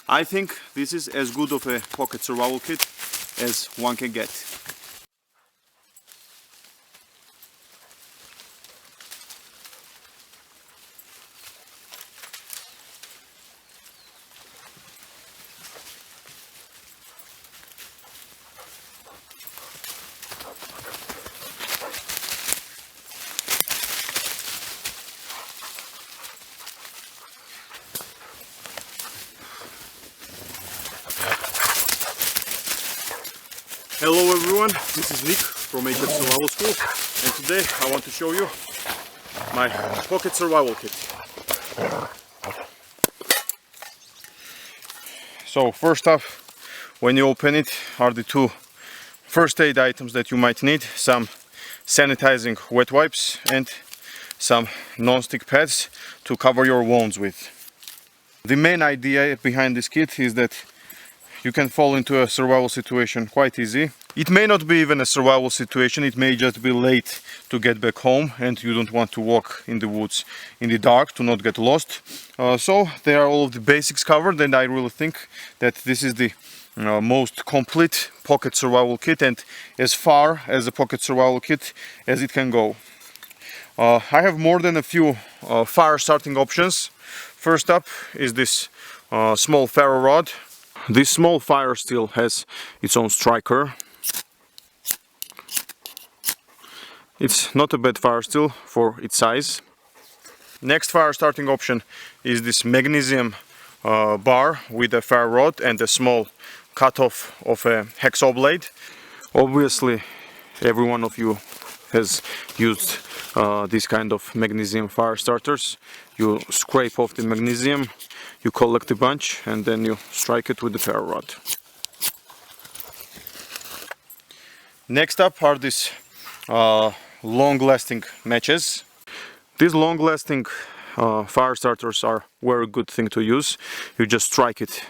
I think this is as good of a pocket survival kit as one can get. Hello everyone, this is Nick from HFSS Survival School, and today I want to show you my pocket survival kit. So first up, when you open it, are the two first aid items that you might need: some sanitizing wet wipes and some non-stick pads to cover your wounds with. The main idea behind this kit is that you can fall into a survival situation quite easy. It may not be even a survival situation, it may just be late to get back home and you don't want to walk in the woods in the dark to not get lost. So there are all of the basics covered, and I really think that this is the most complete pocket survival kit, and as far as a pocket survival kit as it can go. I have more than a few fire starting options. First up is this small ferro rod. This small fire still has its own striker. It's not a bad fire still for its size. Next fire starting option is this magnesium bar with a ferro rod and a small cutoff of a hacksaw blade. Obviously, every one of you has used this kind of magnesium fire starters. You scrape off the magnesium, you collect a bunch, and then you strike it with the ferro rod. Next up are these long-lasting matches. These long-lasting fire starters are a very good thing to use. You just strike it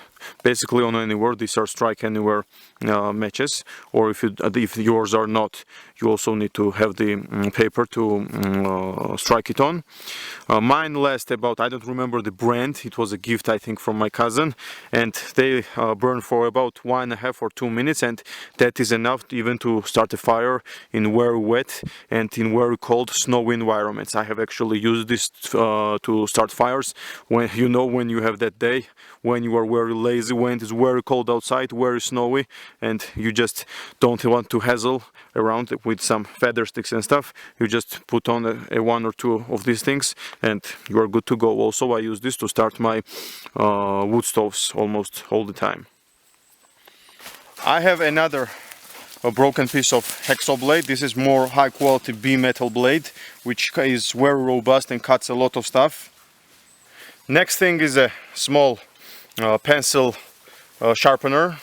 basically on anywhere. These are strike anywhere matches, or if yours are not, you also need to have the paper to strike it on. Mine last about, I don't remember the brand, it was a gift I think from my cousin, and they burn for about 1.5 or 2 minutes, and that is enough even to start a fire in very wet and in very cold snowy environments. I have actually used this to start fires when you have that day when you are very lazy, when it is very cold outside, very snowy, and you just don't want to hassle around with some feather sticks and stuff. You just put on a 1 or 2 of these things and you are good to go. Also, I use this to start my wood stoves almost all the time. I have another broken piece of hacksaw blade. This is more high quality B metal blade, which is very robust and cuts a lot of stuff. Next thing is a small pencil sharpener.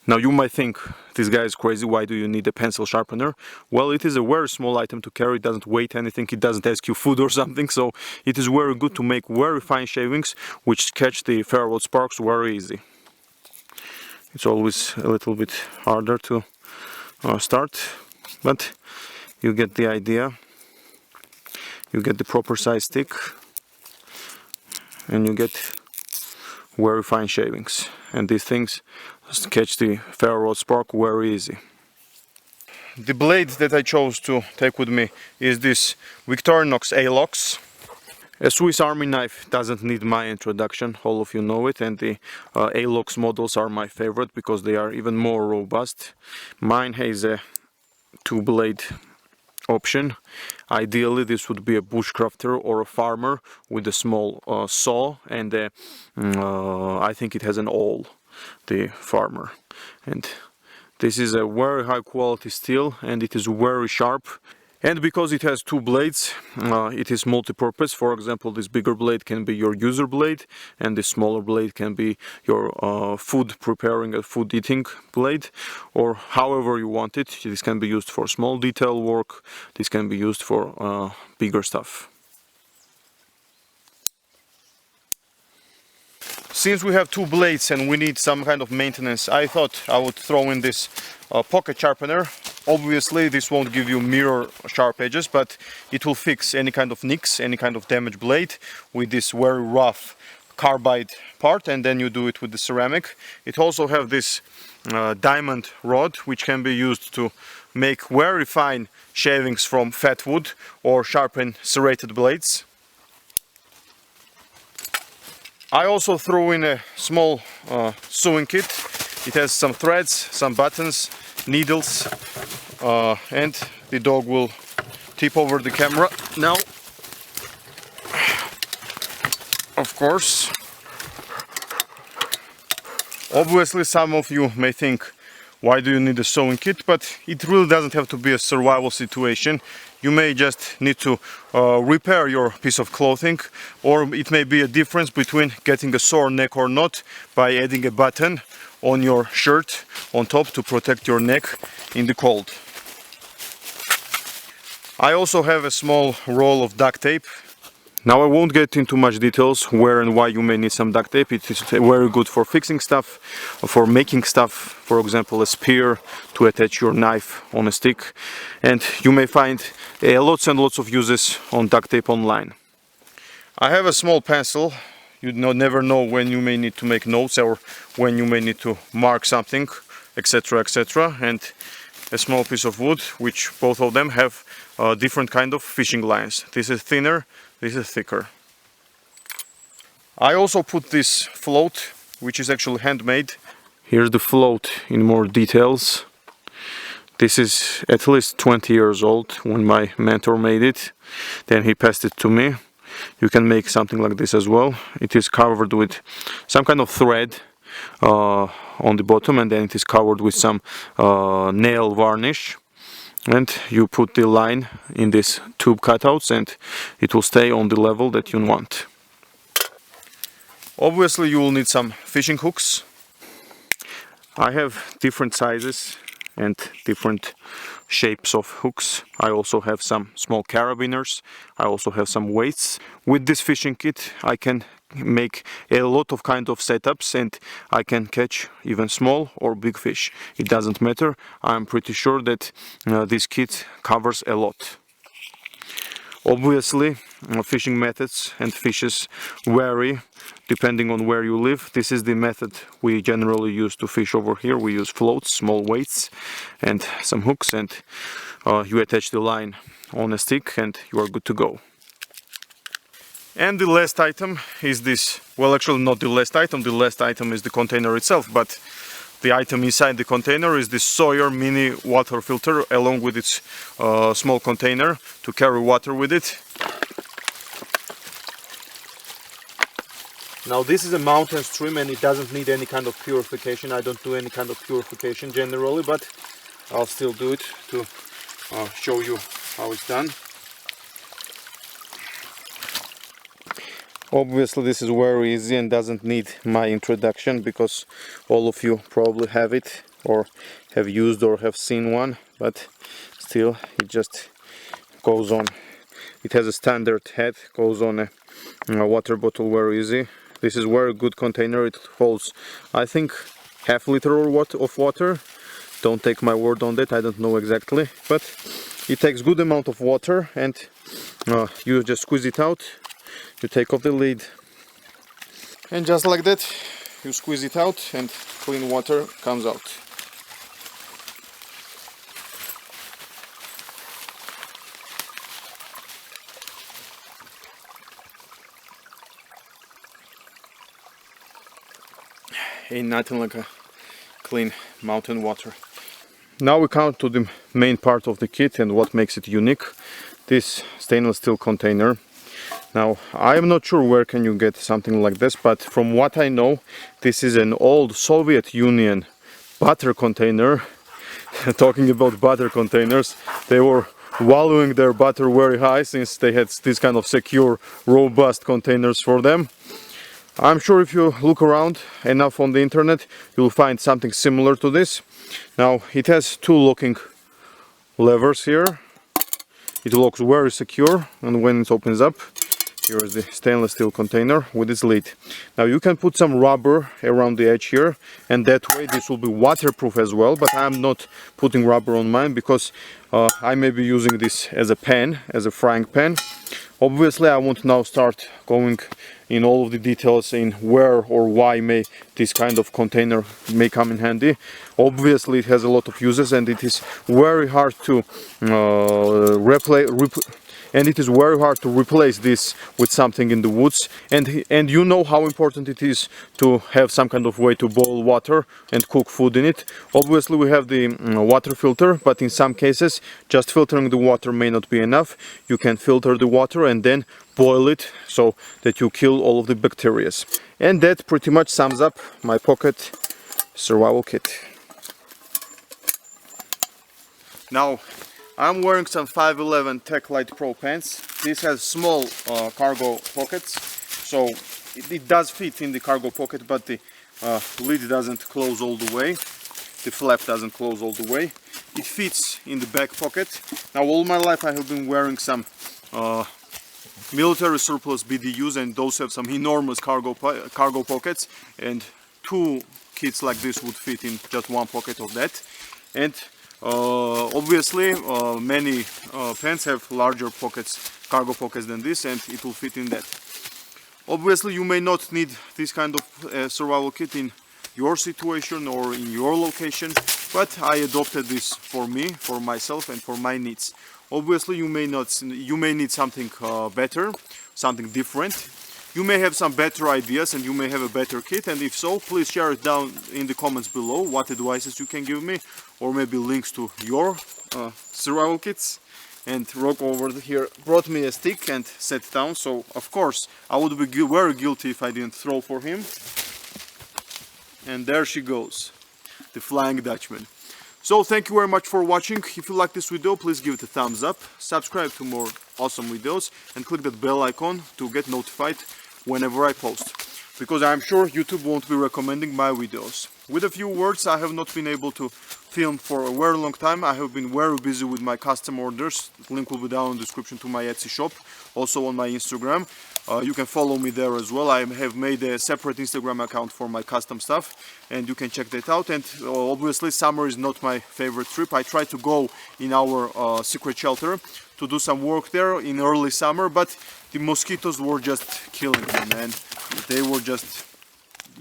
Now you might think this guy is crazy, why do you need a pencil sharpener? Well, it is a very small item to carry, it doesn't weigh anything, it doesn't ask you food or something, so it is very good to make very fine shavings which catch the ferro rod sparks very easy. It's always a little bit harder to start, but you get the idea. You get the proper size stick and you get very fine shavings, and these things catch the ferro rod spark very easy. The blade that I chose to take with me is this Victorinox A-Lox. A Swiss Army knife doesn't need my introduction, all of you know it, and the A-Lox models are my favorite because they are even more robust. Mine has a 2-blade option. Ideally this would be a bushcrafter or a farmer with a small saw, and I think it has an awl, the farmer. And this is a very high quality steel and it is very sharp. And because it has 2 blades, it is multi-purpose. For example, this bigger blade can be your user blade and this smaller blade can be your food preparing and food eating blade, or however you want it. This can be used for small detail work, this can be used for bigger stuff. Since we have 2 blades and we need some kind of maintenance, I thought I would throw in this pocket sharpener. Obviously this won't give you mirror sharp edges, but it will fix any kind of nicks, any kind of damaged blade with this very rough carbide part, and then you do it with the ceramic. It also have this diamond rod, which can be used to make very fine shavings from fat wood or sharpen serrated blades. I also threw in a small sewing kit. It has some threads, some buttons, needles, and the dog will tip over the camera now. Of course, obviously some of you may think, why do you need a sewing kit? But it really doesn't have to be a survival situation. You may just need to repair your piece of clothing, or it may be a difference between getting a sore neck or not by adding a button on your shirt on top to protect your neck in the cold. I also have a small roll of duct tape. Now I won't get into much details where and why you may need some duct tape. It is very good for fixing stuff, for making stuff, for example a spear to attach your knife on a stick, and you may find lots and lots of uses on duct tape online. I have a small pencil. You never know when you may need to make notes or when you may need to mark something, etc, etc, and a small piece of wood, which both of them have different kind of fishing lines. This is thinner, this is thicker. I also put this float, which is actually handmade. Here's the float in more details. This is at least 20 years old when my mentor made it. Then he passed it to me. You can make something like this as well. It is covered with some kind of thread on the bottom, and then it is covered with some nail varnish. And you put the line in these tube cutouts and it will stay on the level that you want. Obviously you will need some fishing hooks. I have different sizes and different shapes of hooks. I also have some small carabiners. I also have some weights. With this fishing kit I can make a lot of kind of setups, and I can catch even small or big fish. It doesn't matter. I'm pretty sure that this kit covers a lot. Obviously fishing methods and fishes vary depending on where you live. This is the method we generally use to fish over here. We use floats, small weights and some hooks, and you attach the line on a stick and you are good to go. And the last item is this, well actually not the last item is the container itself, but the item inside the container is this Sawyer mini water filter along with its small container to carry water with it. Now this is a mountain stream and it doesn't need any kind of purification. I don't do any kind of purification generally, but I'll still do it to show you how it's done. Obviously this is very easy and doesn't need my introduction because all of you probably have it or have used or have seen one, but still it just goes on. It has a standard head, goes on a water bottle very easy. This is very good container. It holds I think half liter of water. Don't take my word on that, I don't know exactly, but it takes good amount of water, and you just squeeze it out. You take off the lid and just like that you squeeze it out and clean water comes out. Ain't nothing like a clean mountain water. Now we come to the main part of the kit and what makes it unique. This stainless steel container. Now, I am not sure where can you get something like this, but from what I know, this is an old Soviet Union butter container. Talking about butter containers, they were valuing their butter very high since they had this kind of secure, robust containers for them. I'm sure if you look around enough on the internet, you'll find something similar to this. Now, it has two locking levers here. It locks very secure, and when it opens up, here is the stainless steel container with its lid. Now you can put some rubber around the edge here, and that way this will be waterproof as well, but I'm not putting rubber on mine because I may be using this as a pan, as a frying pan. Obviously I won't now start going in all of the details in where or why may this kind of container may come in handy. Obviously it has a lot of uses, and it is very hard to replace this with something in the woods, and you know how important it is to have some kind of way to boil water and cook food in it. Obviously we have the water filter, but in some cases just filtering the water may not be enough. You can filter the water and then boil it so that you kill all of the bacteria. And that pretty much sums up my pocket survival kit. Now I'm wearing some 511 Tech Light Pro pants. This has small cargo pockets, so it does fit in the cargo pocket, but the lid doesn't close all the way. The flap doesn't close all the way. It fits in the back pocket. Now all my life I have been wearing some military surplus BDUs, and those have some enormous cargo pockets, and two kits like this would fit in just one pocket of that. And obviously many pants have larger pockets, cargo pockets than this, and it will fit in that. Obviously you may not need this kind of survival kit in your situation or in your location, but I adopted this for me, for myself, and for my needs. Obviously you may need something better, something different. You may have some better ideas and you may have a better kit, and if so, please share it down in the comments below what advices you can give me, or maybe links to your survival kits. And Rock over here brought me a stick and sat down, so of course I would be very guilty if I didn't throw for him. And there she goes, the Flying Dutchman. So thank you very much for watching. If you like this video, please give it a thumbs up, subscribe to more awesome videos, and click that bell icon to get notified whenever I post, because I'm sure YouTube won't be recommending my videos. With a few words, I have not been able to film for a very long time. I have been very busy with my custom orders. Link will be down in the description to my Etsy shop, also on my Instagram. You can follow me there as well. I have made a separate Instagram account for my custom stuff, and you can check that out. And obviously summer is not my favorite trip. I try to go in our secret shelter to do some work there in early summer, but the mosquitoes were just killing me, man. They were just,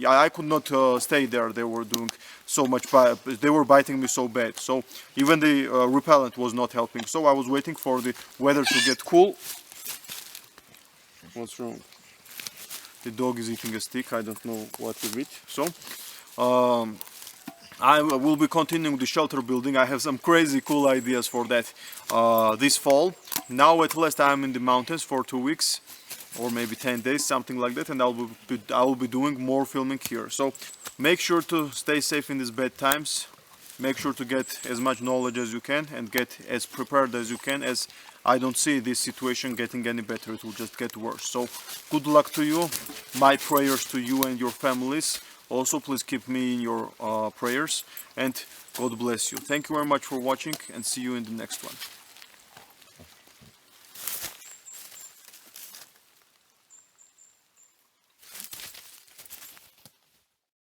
I could not stay there. They were doing so much, they were biting me so bad. So even the repellent was not helping. So I was waiting for the weather to get cool. What's wrong? The dog is eating a stick. I don't know what with it. So I will be continuing the shelter building. I have some crazy cool ideas for that this fall. Now at last I am in the mountains for 2 weeks, or maybe 10 days, something like that, and I will be doing more filming here. So make sure to stay safe in these bad times. Make sure to get as much knowledge as you can and get as prepared as you can, as I don't see this situation getting any better. It will just get worse. So good luck to you. My prayers to you and your families. Also, please keep me in your prayers, and God bless you. Thank you very much for watching, and see you in the next one.